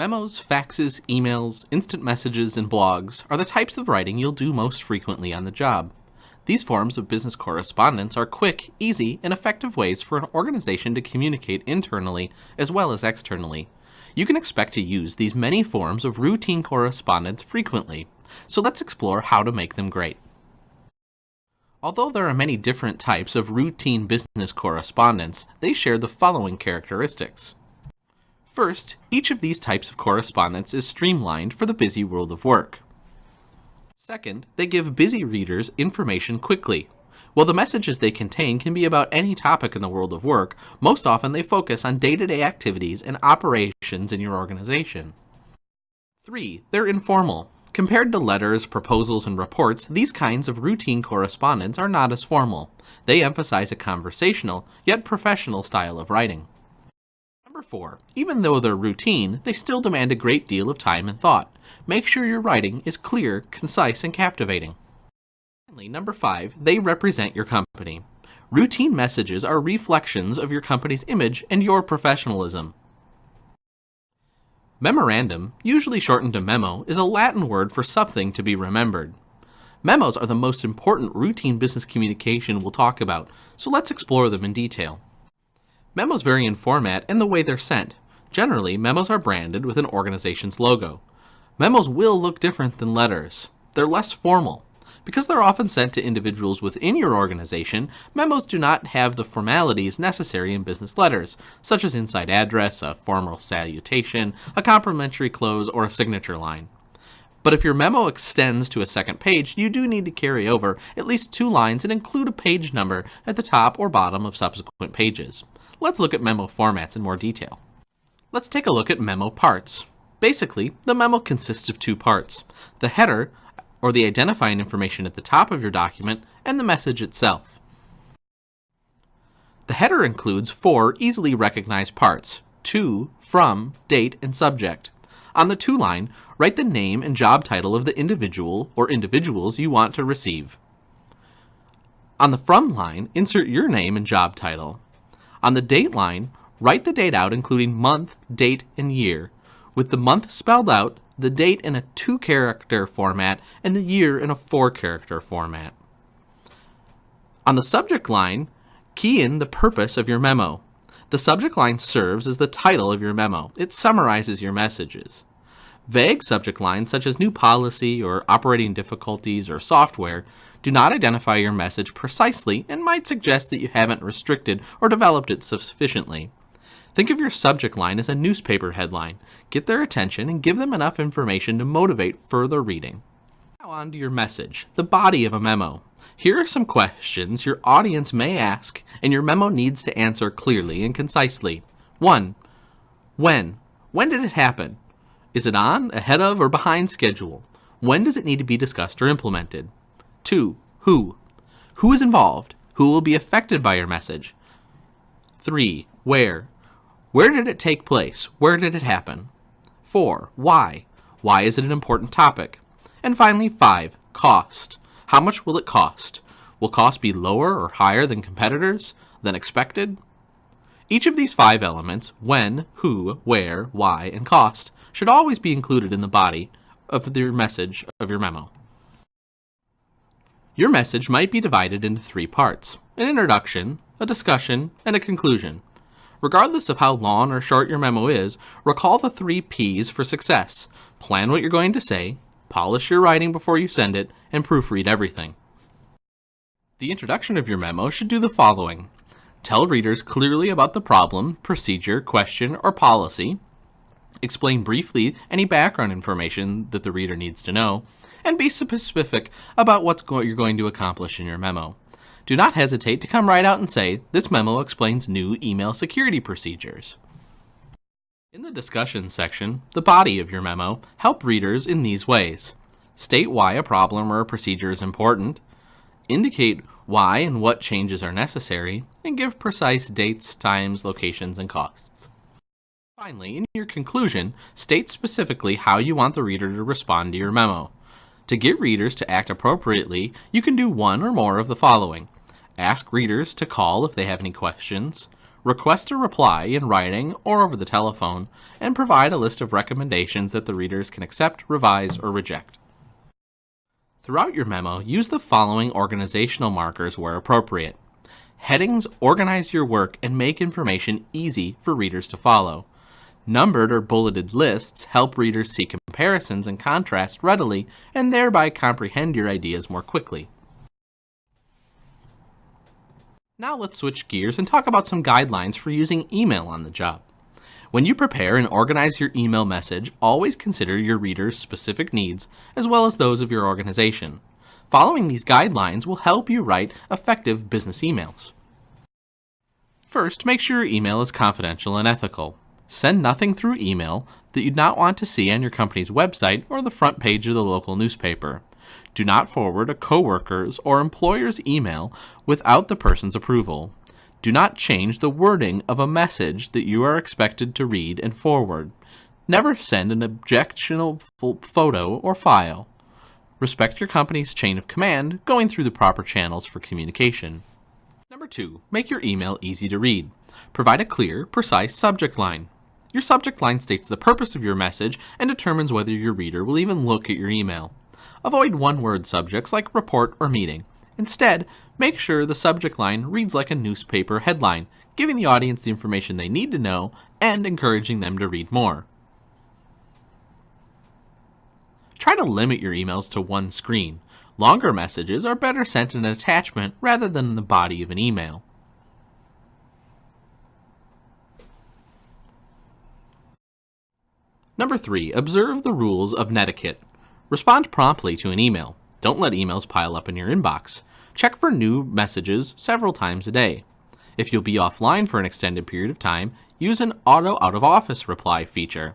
Memos, faxes, emails, instant messages, and blogs are the types of writing you'll do most frequently on the job. These forms of business correspondence are quick, easy, and effective ways for an organization to communicate internally as well as externally. You can expect to use these many forms of routine correspondence frequently, so let's explore how to make them great. Although there are many different types of routine business correspondence, they share the following characteristics. First, each of these types of correspondence is streamlined for the busy world of work. Second, they give busy readers information quickly. While the messages they contain can be about any topic in the world of work, most often they focus on day-to-day activities and operations in your organization. 3. They're informal. Compared to letters, proposals, and reports, these kinds of routine correspondence are not as formal. They emphasize a conversational, yet professional style of writing. Number 4. Even though they're routine, they still demand a great deal of time and thought. Make sure your writing is clear, concise, and captivating. Finally, number 5. They represent your company. Routine messages are reflections of your company's image and your professionalism. Memorandum, usually shortened to memo, is a Latin word for something to be remembered. Memos are the most important routine business communication we'll talk about, so let's explore them in detail. Memos vary in format and the way they're sent. Generally, memos are branded with an organization's logo. Memos will look different than letters. They're less formal. Because they're often sent to individuals within your organization, memos do not have the formalities necessary in business letters, such as inside address, a formal salutation, a complimentary close, or a signature line. But if your memo extends to a second page, you do need to carry over at least 2 lines and include a page number at the top or bottom of subsequent pages. Let's look at memo formats in more detail. Let's take a look at memo parts. Basically, the memo consists of 2 parts: the header, or the identifying information at the top of your document, and the message itself. The header includes 4 easily recognized parts: to, from, date, and subject. On the to line, write the name and job title of the individual or individuals you want to receive. On the from line, insert your name and job title. On the date line, write the date out including month, date, and year, with the month spelled out, the date in a 2-character format, and the year in a 4-character format. On the subject line, key in the purpose of your memo. The subject line serves as the title of your memo. It summarizes your messages. Vague subject lines, such as new policy or operating difficulties or software, do not identify your message precisely and might suggest that you haven't restricted or developed it sufficiently. Think of your subject line as a newspaper headline. Get their attention and give them enough information to motivate further reading. Now on to your message, the body of a memo. Here are some questions your audience may ask and your memo needs to answer clearly and concisely. 1. When? When did it happen? Is it on, ahead of, or behind schedule? When does it need to be discussed or implemented? 2. Who? Who is involved? Who will be affected by your message? 3. Where? Where did it take place? Where did it happen? 4. Why? Why is it an important topic? And finally, 5. Cost. How much will it cost? Will cost be lower or higher than competitors, than expected? Each of these 5 elements, when, who, where, why, and cost, should always be included in the body of your message of your memo. Your message might be divided into 3 parts: an introduction, a discussion, and a conclusion. Regardless of how long or short your memo is, recall the 3 P's for success. Plan what you're going to say, polish your writing before you send it, and proofread everything. The introduction of your memo should do the following: tell readers clearly about the problem, procedure, question, or policy, explain briefly any background information that the reader needs to know, and be specific about what you're going to accomplish in your memo. Do not hesitate to come right out and say, "This memo explains new email security procedures." In the discussion section, the body of your memo, help readers in these ways: state why a problem or a procedure is important, indicate why and what changes are necessary, and give precise dates, times, locations, and costs. Finally, in your conclusion, state specifically how you want the reader to respond to your memo. To get readers to act appropriately, you can do one or more of the following: ask readers to call if they have any questions, Request a reply in writing or over the telephone, and provide a list of recommendations that the readers can accept, revise, or reject. Throughout your memo, use the following organizational markers where appropriate. Headings organize your work and make information easy for readers to follow. Numbered or bulleted lists help readers see comparisons and contrast readily and thereby comprehend your ideas more quickly. Now let's switch gears and talk about some guidelines for using email on the job. When you prepare and organize your email message, always consider your readers' specific needs as well as those of your organization. Following these guidelines will help you write effective business emails. First, make sure your email is confidential and ethical. Send nothing through email that you'd not want to see on your company's website or the front page of the local newspaper. Do not forward a coworker's or employer's email without the person's approval. Do not change the wording of a message that you are expected to read and forward. Never send an objectionable photo or file. Respect your company's chain of command, going through the proper channels for communication. Number 2, make your email easy to read. Provide a clear, precise subject line. Your subject line states the purpose of your message and determines whether your reader will even look at your email. Avoid one-word subjects like report or meeting. Instead, make sure the subject line reads like a newspaper headline, giving the audience the information they need to know and encouraging them to read more. Try to limit your emails to one screen. Longer messages are better sent in an attachment rather than in the body of an email. Number 3, observe the rules of Netiquette. Respond promptly to an email. Don't let emails pile up in your inbox. Check for new messages several times a day. If you'll be offline for an extended period of time, use an auto out-of-office reply feature.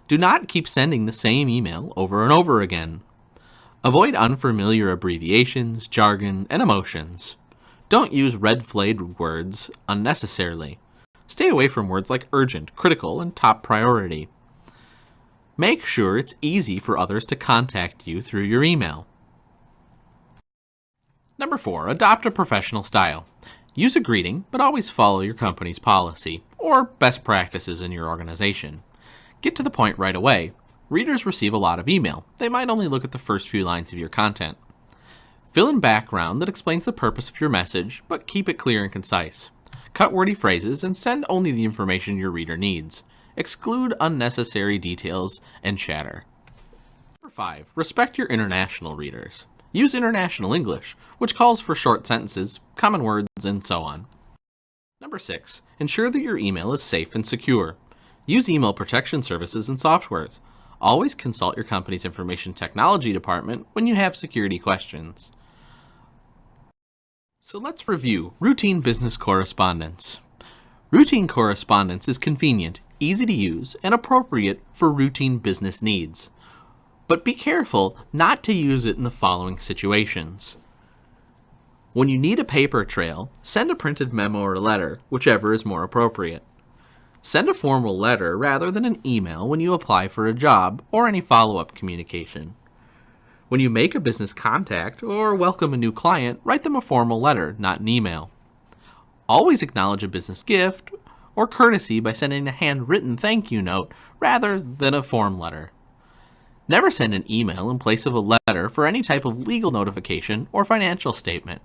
Do not keep sending the same email over and over again. Avoid unfamiliar abbreviations, jargon, and emotions. Don't use red-flagged words unnecessarily. Stay away from words like urgent, critical, and top priority. Make sure it's easy for others to contact you through your email. Number 4, adopt a professional style. Use a greeting, but always follow your company's policy or best practices in your organization. Get to the point right away. Readers receive a lot of email. They might only look at the first few lines of your content. Fill in background that explains the purpose of your message, but keep it clear and concise. Cut wordy phrases and send only the information your reader needs. Exclude unnecessary details and chatter. Number 5, respect your international readers. Use international English, which calls for short sentences, common words, and so on. Number 6, ensure that your email is safe and secure. Use email protection services and softwares. Always consult your company's information technology department when you have security questions. So let's review routine business correspondence. Routine correspondence is convenient, easy to use, and appropriate for routine business needs. But be careful not to use it in the following situations. When you need a paper trail, send a printed memo or letter, whichever is more appropriate. Send a formal letter rather than an email when you apply for a job or any follow-up communication. When you make a business contact or welcome a new client, write them a formal letter, not an email. Always acknowledge a business gift or courtesy by sending a handwritten thank you note rather than a form letter. Never send an email in place of a letter for any type of legal notification or financial statement.